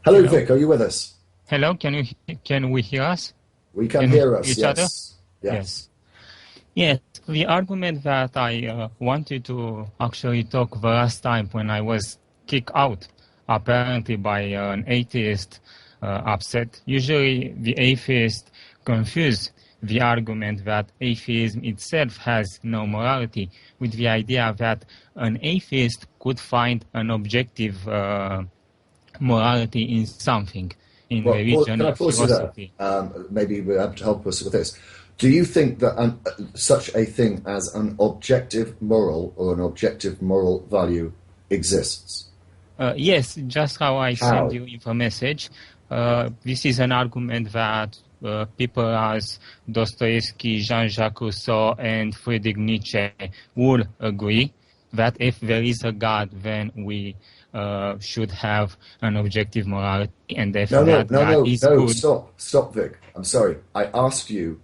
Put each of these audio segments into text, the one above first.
Hello, Hello. Vic. Are you with us? Hello, can we hear us? We can hear us. Each other? Yes. Yes. Yes. The argument that I wanted to actually talk the last time when I was kicked out, apparently by an atheist upset. Usually, the atheists confuse the argument that atheism itself has no morality with the idea that an atheist could find an objective morality in something, in Well, religion, can I in pause you there? philosophy. Maybe you'll be able to help us with this. Do you think that such a thing as an objective moral or an objective moral value exists? Yes, just how I How? sent you a message. This is an argument that people as Dostoevsky, Jean-Jacques Rousseau, and Friedrich Nietzsche will agree that if there is a God, then we should have an objective morality, and if God is good. Stop, Vic. I'm sorry. I asked you,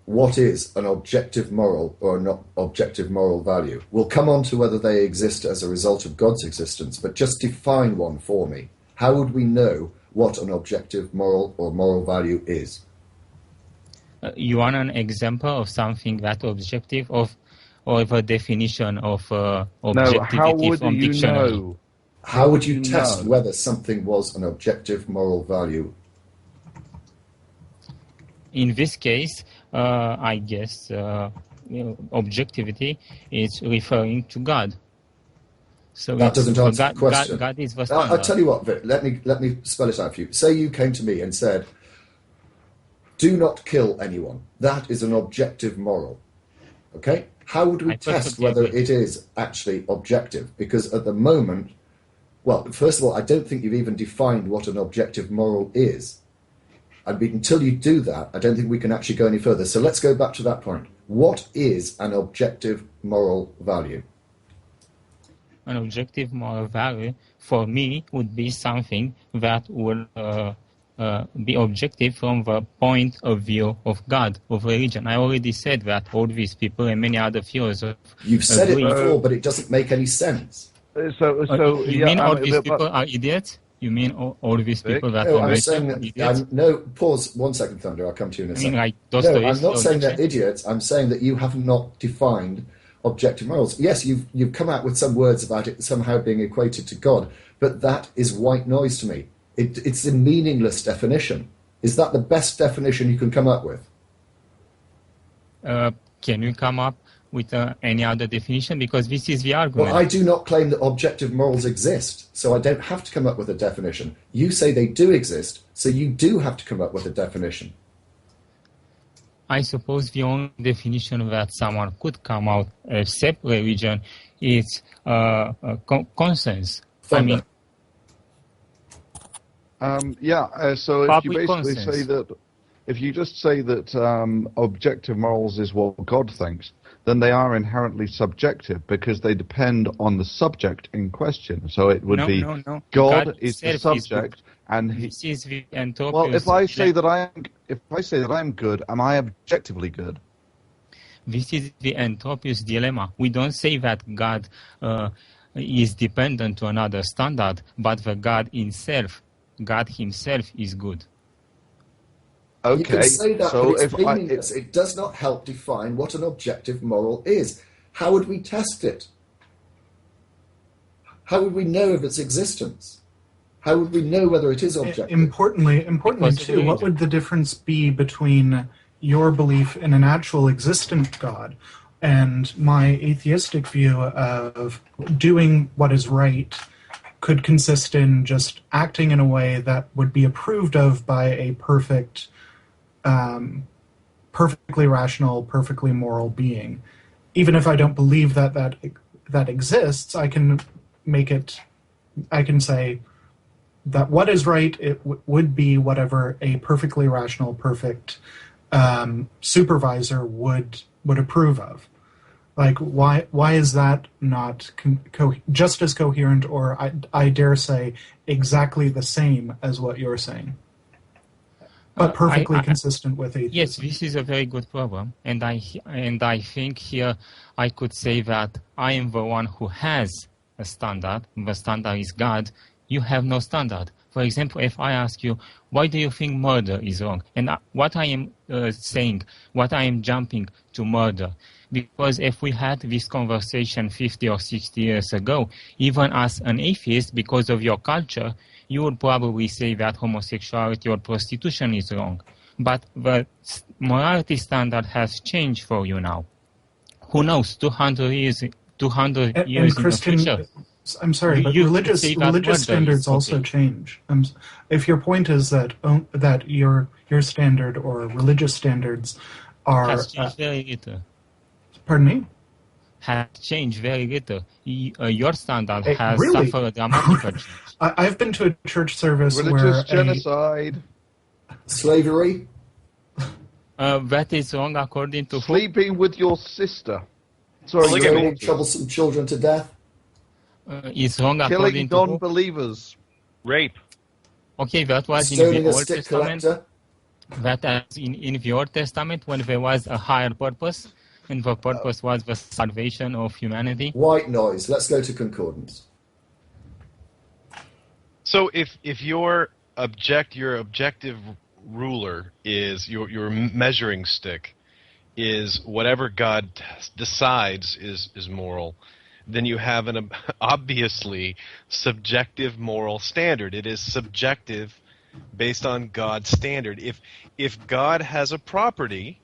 what is an objective moral or an objective moral value? We'll come on to whether they exist as a result of God's existence, but just define one for me. How would we know what an objective moral or moral value is? You want an example of something that objective of, or a definition of objectivity from dictionary? Know? How would you test whether something was an objective moral value? In this case, I guess objectivity is referring to God. So that doesn't answer the question. God is the standard. I'll tell you what, Vic, let me spell it out for you. Say you came to me and said, do not kill anyone. That is an objective moral. Okay? How would we test whether it is actually objective? Because at the moment, well, first of all, I don't think you've even defined what an objective moral is. Until you do that, I don't think we can actually go any further. So let's go back to that point. What is an objective moral value? An objective moral value, for me, would be something that will be objective from the point of view of God, of religion. I already said that all these people and many other philosophers. You've said it before, but it doesn't make any sense. You mean all these people are idiots? You mean all these people that are idiots? No, pause 1 second, Thunder. I'll come to you in a second. Like no, I'm not saying they're idiots. I'm saying that you have not defined objective morals. Yes, you've come out with some words about it somehow being equated to God, but that is white noise to me. It's a meaningless definition. Is that the best definition you can come up with? Can you come up with any other definition? Because this is the argument. Well, I do not claim that objective morals exist, so I don't have to come up with a definition. You say they do exist, so you do have to come up with a definition. I suppose the only definition that someone could come out, except religion, is conscience. Thunder. So if you basically say that, if you just say that objective morals is what God thinks, then they are inherently subjective because they depend on the subject in question. So it would be God is the subject, and he is the entropius. Well, if I say that I'm good, am I objectively good? This is the entropius dilemma. We don't say that God is dependent to another standard, but the God himself is good. Okay, you can say that, so but it's meaningless. It does not help define what an objective moral is. How would we test it? How would we know of its existence? How would we know whether it is objective? Importantly too, what would the difference be between your belief in an actual existent God and my atheistic view of doing what is right could consist in just acting in a way that would be approved of by a perfectly rational, perfectly moral being. Even if I don't believe that exists, I can say that what is right would be whatever a perfectly rational, perfect supervisor would approve of. Like, why is that not just as coherent, or I dare say exactly the same as what you're saying, but perfectly consistent with atheism? Yes, this is a very good problem, and I think here I could say that I am the one who has a standard. The standard is God. you have no standard. For example, if I ask you, why do you think murder is wrong? And what I am saying, what I am jumping to murder. Because if we had this conversation 50 or 60 years ago, even as an atheist, because of your culture, you would probably say that homosexuality or prostitution is wrong. But the morality standard has changed for you now. Who knows, 200 years in the future. I'm sorry, but religious standards also change. If your point is that your standard or religious standards are... Has changed very little. Pardon me? Has changed very little. Your standard has really? suffered a dramatic change. I've been to a church service religious genocide. Slavery? That is wrong according to... Sleeping with your sister. Sorry, killing troublesome children to death? Is wrong according to... Killing non-believers. Rape. Okay, that was Stoning in the a Old stick Testament. collector? That is in the Old Testament when there was a higher purpose, and the purpose was the salvation of humanity. White noise. Let's go to concordance. So if your objective ruler is your measuring stick is whatever God decides is moral, then you have an obviously subjective moral standard. It is subjective based on God's standard. If God has a property,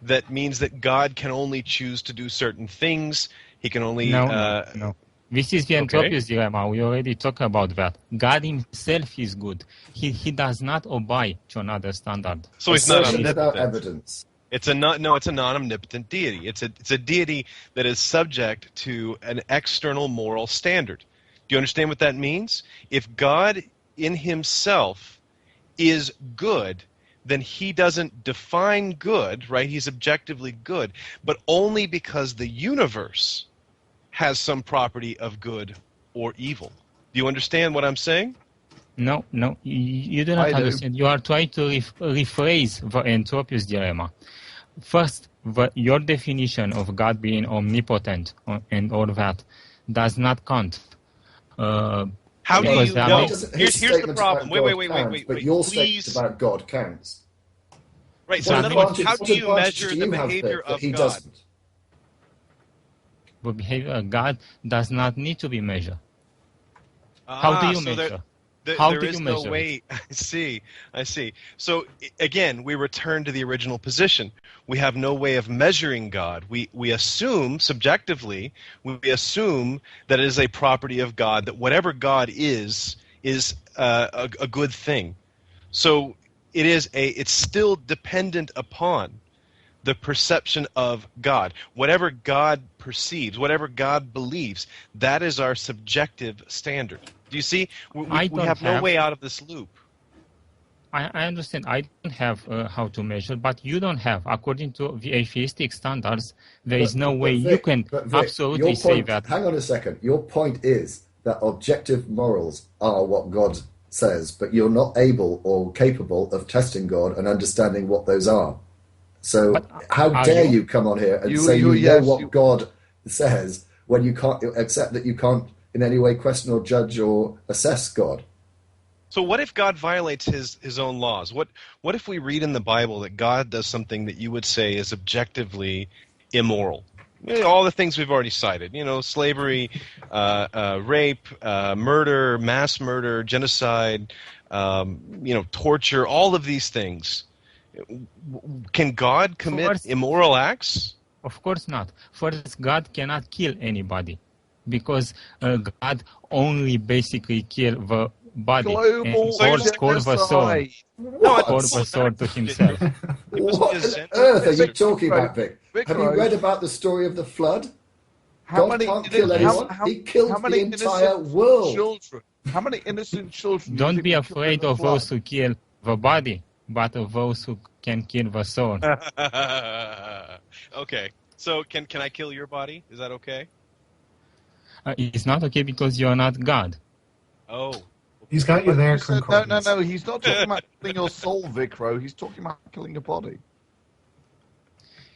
that means that God can only choose to do certain things. He can only... No. This is the Entropius dilemma. We already talked about that. God himself is good. He does not obey to another standard. So he's not omnipotent. Without evidence. It's a non-omnipotent deity. It's a deity that is subject to an external moral standard. Do you understand what that means? If God in himself is good, then he doesn't define good, right? He's objectively good, but only because the universe has some property of good or evil. Do you understand what I'm saying? No, you do not understand. You are trying to rephrase the Entropius dilemma. First, your definition of God being omnipotent and all that does not count. How do you know? Here's the problem. Wait. But your please. statement about God counts. Right, so in other words, how do you measure the behavior of God? Doesn't? The behavior of God does not need to be measured. How do you measure? There is no way. I see. So again, we return to the original position. We have no way of measuring God. We assume subjectively, we assume that it is a property of God, that whatever God is a good thing. So it's still dependent upon the perception of God. Whatever God perceives, whatever God believes, that is our subjective standard. Do you see? We have no way out of this loop. I understand. I don't have how to measure, but you don't have. According to the atheistic standards, there is no way you can absolutely say that. Hang on a second. Your point is that objective morals are what God says, but you're not able or capable of testing God and understanding what those are. So how dare you come on here and say you know what God says when you can't accept that you can't in any way question or judge or assess God? So what if God violates his own laws? What if we read in the Bible that God does something that you would say is objectively immoral? All the things we've already cited, slavery, rape, murder, mass murder, genocide, torture, all of these things. Can God commit immoral acts? Of course not. First, God cannot kill anybody because God only basically kills the body or call the sword to himself. What on earth are you talking about, Vic? Have you read about the story of the flood? God can't kill anyone. He killed the entire world. How many innocent children? Don't be afraid of those who kill the body, but of those who can kill the soul. Okay. So can I kill your body? Is that okay? It's not okay because you're not God. Oh. He's got you there, No. He's not talking about killing your soul, Vyckro. He's talking about killing your body.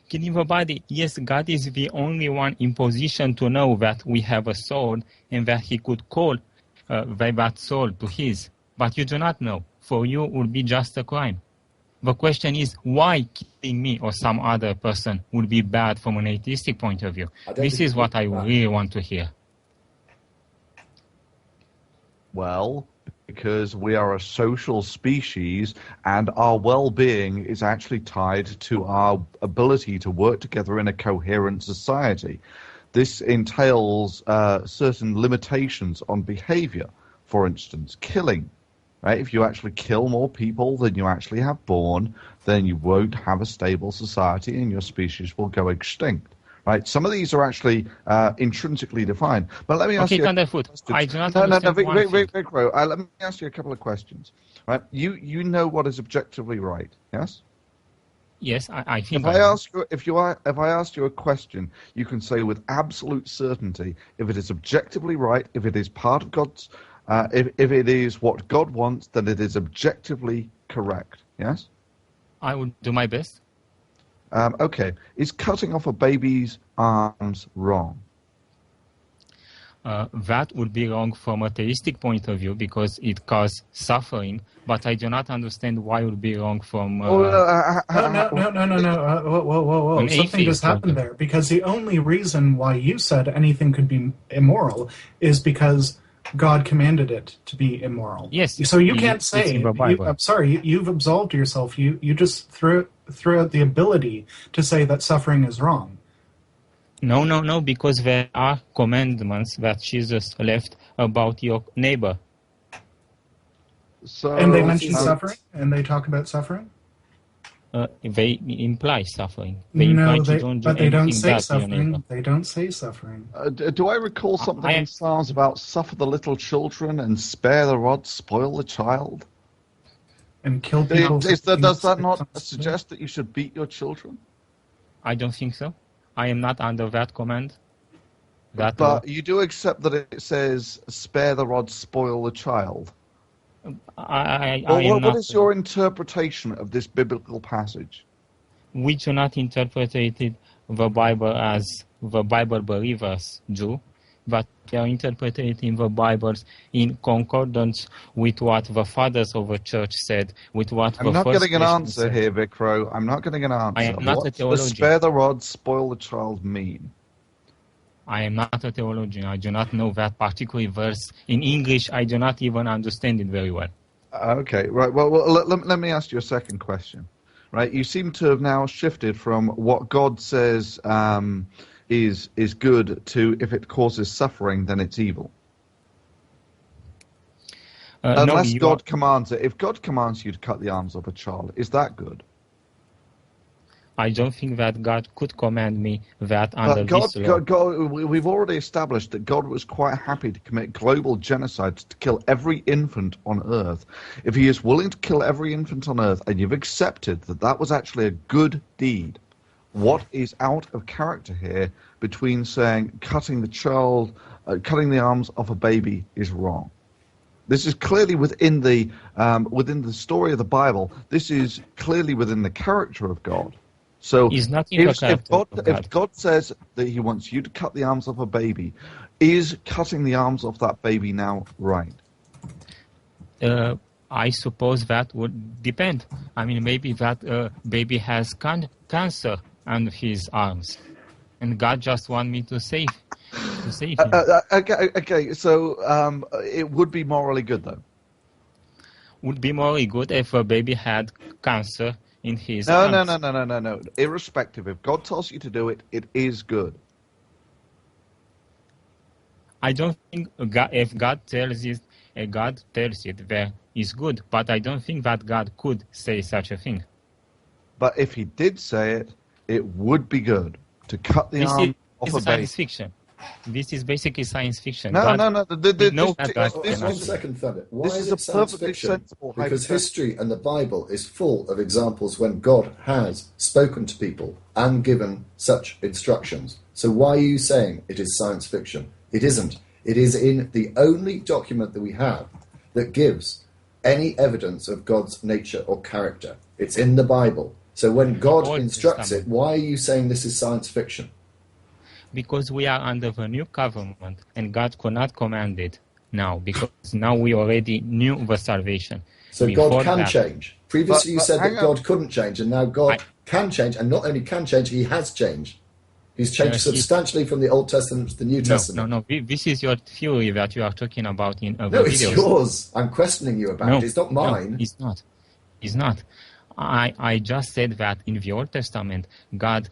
Killing the body, yes, God is the only one in position to know that we have a soul and that he could call very bad soul to his, but you do not know. For you, it would be just a crime. The question is, why killing me or some other person would be bad from an atheistic point of view? This is what I really want to hear. Well, because we are a social species and our well-being is actually tied to our ability to work together in a coherent society. This entails certain limitations on behavior. For instance, killing. Right? If you actually kill more people than you actually have born, then you won't have a stable society and your species will go extinct. Right? Some of these are actually intrinsically defined. But let me ask you. I do not understand Vyckro, let me ask you a couple of questions. Right? You know what is objectively right, yes? Yes, I think. If I ask you a question, you can say with absolute certainty if it is objectively right, if it is part of God's. If it is what God wants, then it is objectively correct. Yes? I would do my best. Okay. Is cutting off a baby's arms wrong? That would be wrong from a theistic point of view because it causes suffering, but I do not understand why it would be wrong from... No. Whoa. Something just happened there, because the only reason why you said anything could be immoral is because God commanded it to be immoral. Yes. So you can't say, I'm sorry, you've absolved yourself. You just threw out the ability to say that suffering is wrong. No, because there are commandments that Jesus left about your neighbor. And they mention suffering? And they talk about suffering? They imply suffering. They don't say suffering. They don't say suffering. Do I recall something in Psalms about suffer the little children and spare the rod, spoil the child? And kill people. Does that not suggest that you should beat your children? I don't think so. I am not under that command. But you do accept that it says spare the rod, spoil the child? What is your interpretation of this biblical passage? We do not interpret the Bible as the Bible believers do, but we are interpreting the Bibles in concordance with what the fathers of the church said, with what I'm not getting an answer here, Vyckro. I'm not getting an answer. I am not a theologian. What does spare the rod, spoil the child mean? I am not a theologian. I do not know that particular verse. In English, I do not even understand it very well. Okay, right. Well, let me ask you a second question. Right, you seem to have now shifted from what God says is good to if it causes suffering, then it's evil. Unless God commands it. If God commands you to cut the arms of a child, is that good? I don't think that God could command me that under this law. We've already established that God was quite happy to commit global genocide to kill every infant on Earth. If he is willing to kill every infant on Earth, and you've accepted that that was actually a good deed, what is out of character here between saying cutting the arms off a baby is wrong? This is clearly within the story of the Bible. This is clearly within the character of God. So if God says that he wants you to cut the arms off a baby, is cutting the arms off that baby now right? I suppose that would depend. I mean, maybe that baby has cancer on his arms, and God just wants me to save him. Okay, so it would be morally good, though. Would be morally good if a baby had cancer in his arms. No. Irrespective, if God tells you to do it, it is good. I don't think if God tells it, there is good, but I don't think that God could say such a thing. But if he did say it, it would be good to cut the arm off a baby. This is science fiction. This is basically science fiction. No. One second, Thunder. Why is it science fiction? Because history and the Bible is full of examples when God has spoken to people and given such instructions. So why are you saying it is science fiction? It isn't. It is in the only document that we have that gives any evidence of God's nature or character. It's in the Bible. So when God instructs it, why are you saying this is science fiction? Because we are under the new covenant, and God could not command it now, because now we already knew the salvation. So God can change. Previously you said that God couldn't change, and now God can change, and not only can change, he has changed. He's changed substantially from the Old Testament to the New Testament. No. This is your theory that you are talking about in No, it's yours. I'm questioning you about it. It's not mine. No, it's not. I just said that in the Old Testament, God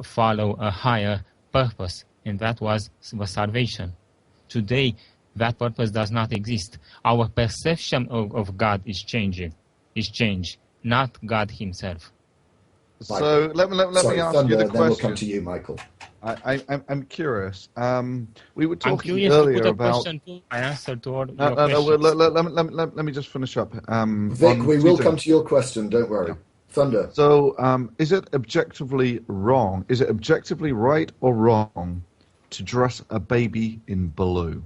followed a higher purpose, and that was the salvation. Today, that purpose does not exist. Our perception of God is changed, not God himself. So let me ask you the question. Then we'll come to you, Michael. I'm curious. We were talking earlier about. I answered to all your questions. Let me just finish up. Vic, we will come to your question. Don't worry. Yeah. Thunder. So, is it objectively wrong? Is it objectively right or wrong to dress a baby in blue?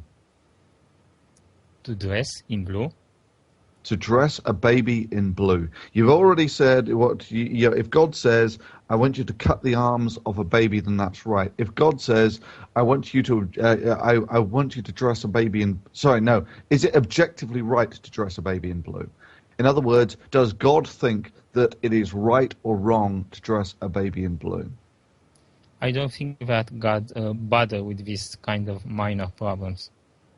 To dress in blue? To dress a baby in blue. You've already said if God says, I want you to cut the arms of a baby, then that's right. If God says, I want you to dress a baby in... Sorry, no. Is it objectively right to dress a baby in blue? In other words, does God think that it is right or wrong to dress a baby in blue? I don't think that God bother with this kind of minor problems.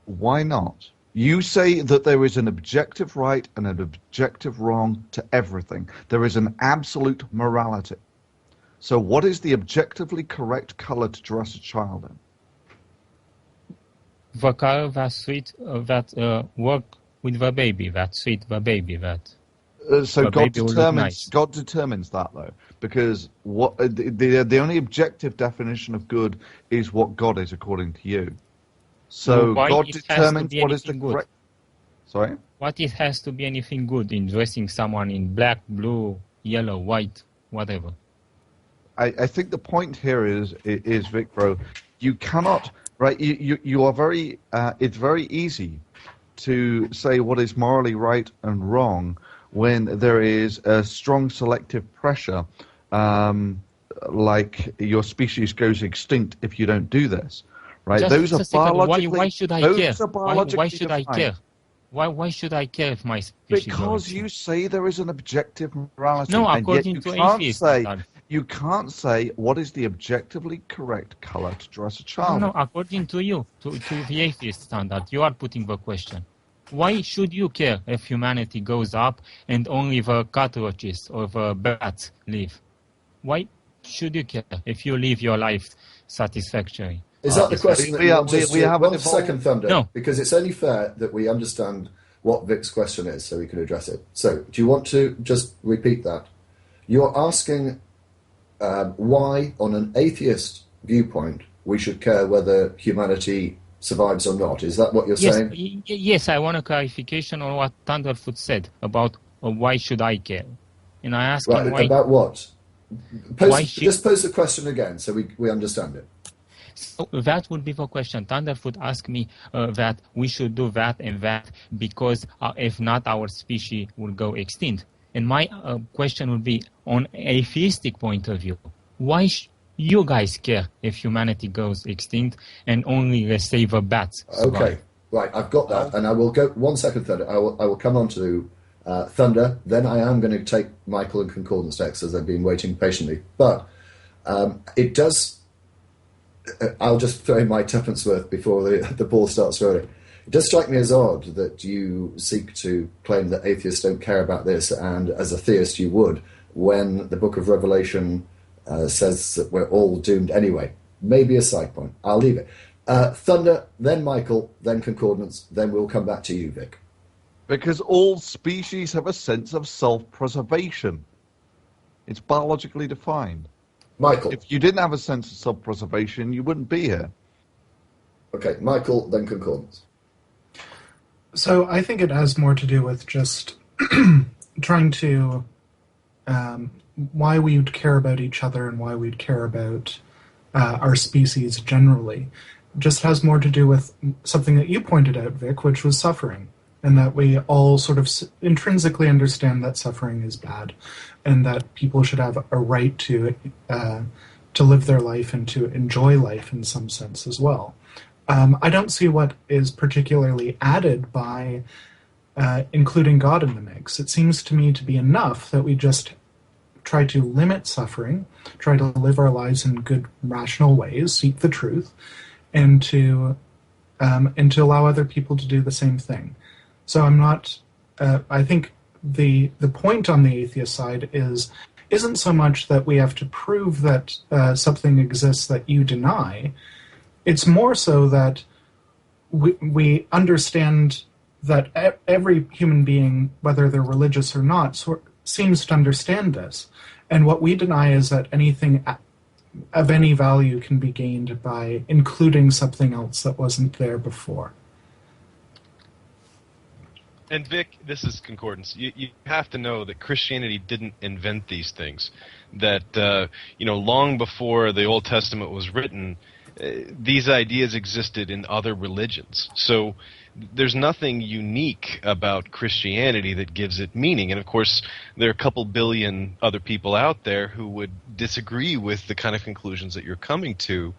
Why not? You say that there is an objective right and an objective wrong to everything. There is an absolute morality. So what is the objectively correct color to dress a child in? The color that suit that work with the baby, that suit the baby, that. So God determines that, though, because what the only objective definition of good is what God is, according to you. So God determines what is the correct. Sorry? What it has to be anything good in dressing someone in black, blue, yellow, white, whatever? I think the point here is Vyckro, you cannot, right? You are very. It's very easy to say what is morally right and wrong when there is a strong selective pressure, like your species goes extinct if you don't do this. Right? Those are biologically. Why should I care? Why should I care? Why should I care if my species? Because you say there is an objective morality. No, according to atheists. You can't say what is the objectively correct color to dress a child. No, according to you, to the atheist standard, you are putting the question. Why should you care if humanity goes up and only the cockroaches or the bats live? Why should you care if you live your life satisfactorily? Is that the question that we have? One second, Thunder. No. Because it's only fair that we understand what Vic's question is so we can address it. So, do you want to just repeat that? You're asking why, on an atheist viewpoint, we should care whether humanity survives or not. Is that what you're saying? Yes, I want a clarification on what Thunderfoot said about why should I care. And I asked him why... About what? Just pose the question again so we understand it. So that would be the question. Thunderfoot asked me that we should do that and that because if not, our species will go extinct. And my question would be, on atheistic point of view, why you guys care if humanity goes extinct and only, let's say, the bats survive? Okay, right, I've got that. And I will go, 1 second, Thunder. I will come on to Thunder. Then I am going to take Michael and Concordance next, as they've been waiting patiently. But it does... I'll just throw in my tuppence worth before the ball starts rolling. It does strike me as odd that you seek to claim that atheists don't care about this, and as a theist you would, when the book of Revelation says that we're all doomed anyway. Maybe a side point. I'll leave it. Thunder, then Michael, then Concordance, then we'll come back to you, Vic. Because all species have a sense of self-preservation. It's biologically defined. Michael. If you didn't have a sense of self-preservation, you wouldn't be here. Okay, Michael, then Concordance. So I think it has more to do with just trying to... why we would care about each other and why we'd care about our species generally. Just has more to do with something that you pointed out, Vic, which was suffering. And that we all sort of intrinsically understand that suffering is bad, and that people should have a right to live their life and to enjoy life in some sense as well. I don't see what is particularly added by including God in the mix. It seems to me to be enough that we just try to limit suffering, try to live our lives in good, rational ways, seek the truth, and to allow other people to do the same thing. So I'm not. I think the point on the atheist side isn't so much that we have to prove that something exists that you deny. It's more so that we understand that every human being, whether they're religious or not, seems to understand this. And what we deny is that anything of any value can be gained by including something else that wasn't there before. And Vic, this is concordance. You have to know that Christianity didn't invent these things. That long before the Old Testament was written, these ideas existed in other religions. So there's nothing unique about Christianity that gives it meaning. And of course, there are a couple billion other people out there who would disagree with the kind of conclusions that you're coming to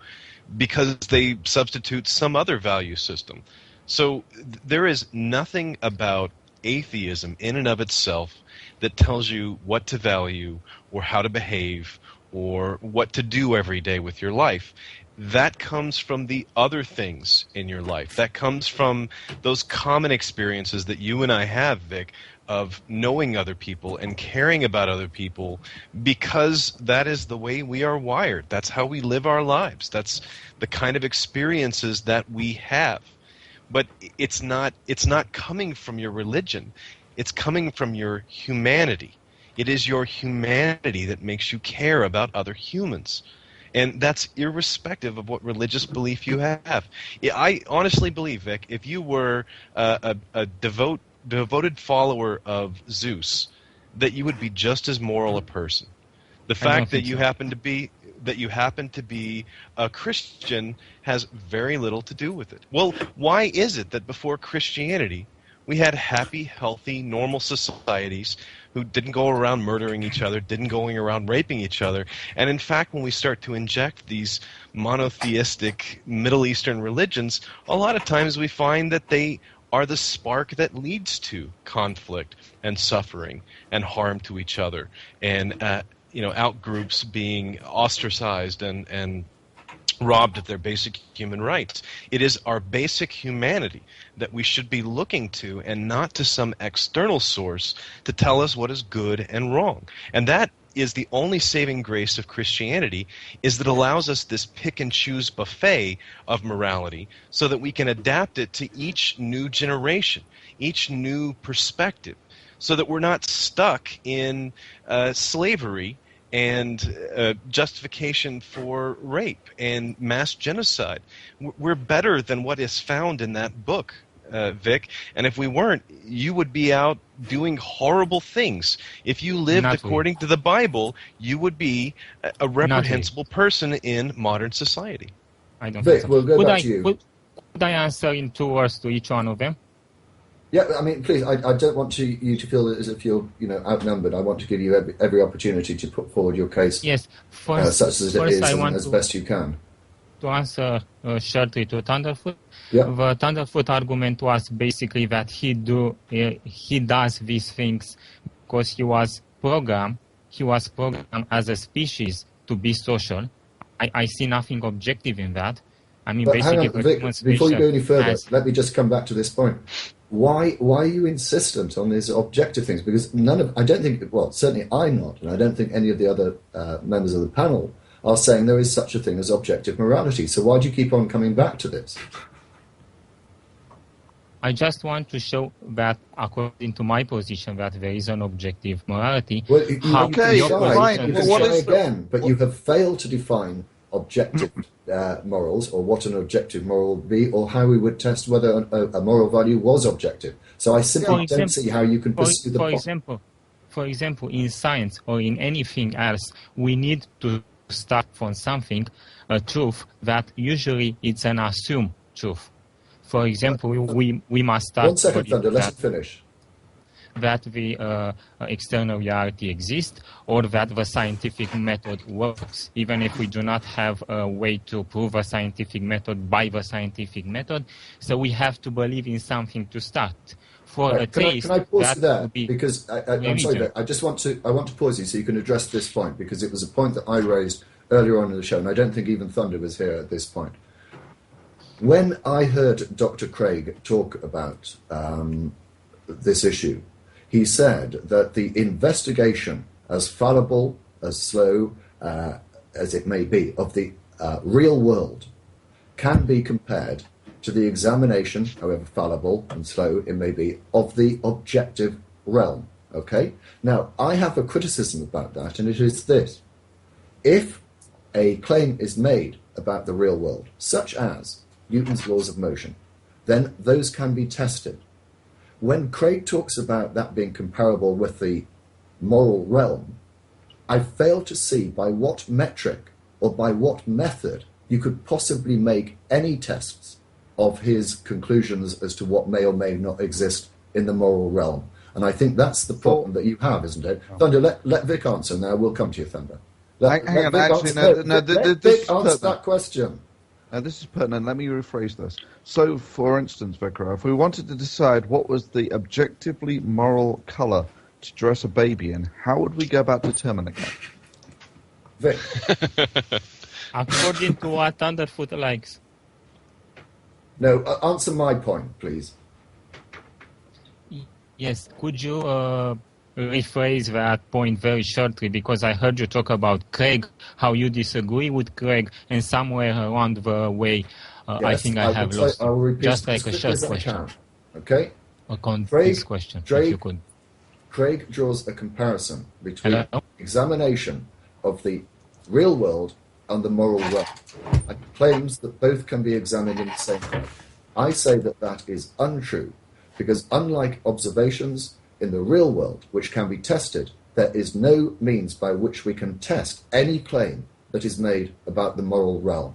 because they substitute some other value system. So there is nothing about atheism in and of itself that tells you what to value or how to behave or what to do every day with your life. That comes from the other things in your life. That comes from those common experiences that you and I have, Vic, of knowing other people and caring about other people, because that is the way we are wired. That's how we live our lives. That's the kind of experiences that we have. But it's not coming from your religion. It's coming from your humanity. It is your humanity that makes you care about other humans. And that's irrespective of what religious belief you have. I honestly believe, Vic, if you were a devoted follower of Zeus, that you would be just as moral a person. The fact that you happen to be a Christian has very little to do with it. Well, why is it that before Christianity we had happy, healthy, normal societies who didn't go around murdering each other, didn't go around raping each other? And in fact, when we start to inject these monotheistic Middle Eastern religions, a lot of times we find that they are the spark that leads to conflict and suffering and harm to each other, and out-groups being ostracized and robbed of their basic human rights. It is our basic humanity that we should be looking to, and not to some external source to tell us what is good and wrong. And that is the only saving grace of Christianity, is that it allows us this pick and choose buffet of morality so that we can adapt it to each new generation, each new perspective, so that we're not stuck in slavery and justification for rape and mass genocide. We're better than what is found in that book, Vic. And if we weren't, you would be out doing horrible things. If you lived according to the Bible, you would be a reprehensible person in modern society. I don't Vic, think so. we'll go back to you. Could I answer in 2 words to each one of them? Yeah, I mean, please, I don't want you to feel as if you're outnumbered. I want to give you every opportunity to put forward your case, yes, such as it is, and as best you can. To answer shortly to Thunderfoot, yeah. The Thunderfoot argument was basically that he does these things because he was programmed as a species to be social. I see nothing objective in that. I mean, but basically, hang on, Vic, before you go any further, let me just come back to this point. Why are you insistent on these objective things? Because certainly I'm not, and I don't think any of the other members of the panel are saying there is such a thing as objective morality. So why do you keep on coming back to this? I just want to show that, according to my position, that there is an objective morality. Well, but you have failed to define objective morals, or what an objective moral would be, or how we would test whether a moral value was objective. So I simply don't see how you can pursue the point. For example, in science or in anything else, we need to start from something, a truth that usually it's an assumed truth. For example, we must start... 1 second, Thunder, let it finish. that the external reality exists or that the scientific method works, even if we do not have a way to prove a scientific method by the scientific method. So we have to believe in something to start. For a taste, can I pause you there? Be because I'm sorry, that I want to pause you so you can address this point, because it was a point that I raised earlier on in the show, and I don't think even Thunder was here at this point. When I heard Dr. Craig talk about this issue, he said that the investigation, as fallible, as slow as it may be, of the real world can be compared to the examination, however fallible and slow it may be, of the objective realm. Okay? Now, I have a criticism about that, and it is this. If a claim is made about the real world, such as Newton's laws of motion, then those can be tested. When Craig talks about that being comparable with the moral realm, I fail to see by what metric or by what method you could possibly make any tests of his conclusions as to what may or may not exist in the moral realm. And I think that's the problem that you have, isn't it? Thunder, let Vic answer now. We'll come to you, Thunder. Vic answer that question. Now, this is pertinent. Let me rephrase this. So, for instance, Vyckro, if we wanted to decide what was the objectively moral colour to dress a baby in, how would we go about determining that? Vic. According to what Thunderfoot likes. No, answer my point, please. Yes, could you rephrase that point very shortly, because I heard you talk about Craig, how you disagree with Craig, and somewhere around the way yes, I think I have lost you. Just like a short question. Okay? This question, if you could. Craig draws a comparison between examination of the real world and the moral realm, and claims that both can be examined in the same way. I say that that is untrue, because unlike observations in the real world, which can be tested, there is no means by which we can test any claim that is made about the moral realm.